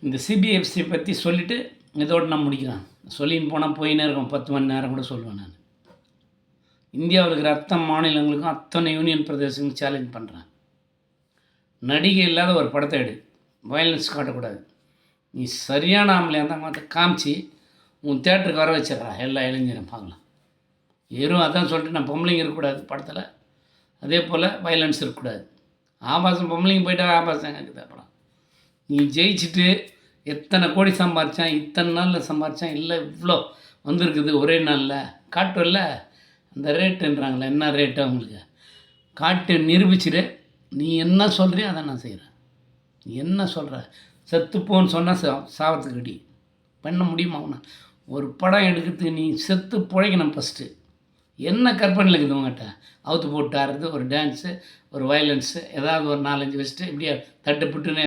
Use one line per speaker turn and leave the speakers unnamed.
இந்த சிபிஎஃப்சி பற்றி சொல்லிவிட்டு இதோடு நான் முடிக்கிறேன். சொல்லின்னு போனால் போயின்னே இருக்கும், 10 மணி நேரம் கூட சொல்லுவேன் நான். இந்தியாவில் இருக்கிற அத்தனை மாநிலங்களுக்கும் அத்தனை யூனியன் பிரதேசங்களுக்கும் சேலஞ்ச் பண்ணுறேன். நடிகை இல்லாத ஒரு படத்தை எடு, வயலன்ஸ் காட்டக்கூடாது. நீ சரியான ஆம்பளையாக இருந்தால் மாற்ற காமிச்சு உன் தேட்டருக்கு வர வச்சிடறா, எல்லா இளைஞரும் பார்க்கலாம். வெறும் அதான் சொல்லிட்டு நான் பொம்பளைங்க இருக்கக்கூடாது படத்தில், அதே போல் வயலன்ஸ் இருக்கக்கூடாது. ஆபாசம் பொம்பளைங்க போய்ட்டா ஆபாசம் கேட்குது. அப்புறம் நீ ஜெயிச்சுட்டு எத்தனை கோடி சம்பாரித்தான், இத்தனை நாளில் சம்பாரித்தான், இல்லை இவ்வளோ வந்திருக்குது ஒரே நாளில் காட்டுவல்ல, அந்த ரேட்டுன்றாங்களே, என்ன ரேட்டு அவங்களுக்கு காட்டு நிரூபிச்சுட்டு நீ என்ன சொல்கிறியோ அதை நான் செய்கிறேன். நீ என்ன சொல்கிற, செத்துப்போன்னு சொன்னால் சாவத்துக்கு அடி பண்ண முடியுமா? அவனை ஒரு படம் எடுக்கிறதுக்கு நீ செத்து பிழைக்கணும் ஃபஸ்ட்டு. என்ன கற்பனையில் இருக்குது உங்கள்கிட்ட? அவுத்து போட்டு ஆடுறது, ஒரு டான்ஸு, ஒரு வயலன்ஸு, ஏதாவது ஒரு 4-5 வச்சுட்டு இப்படியே தட்டு புட்டுன்னு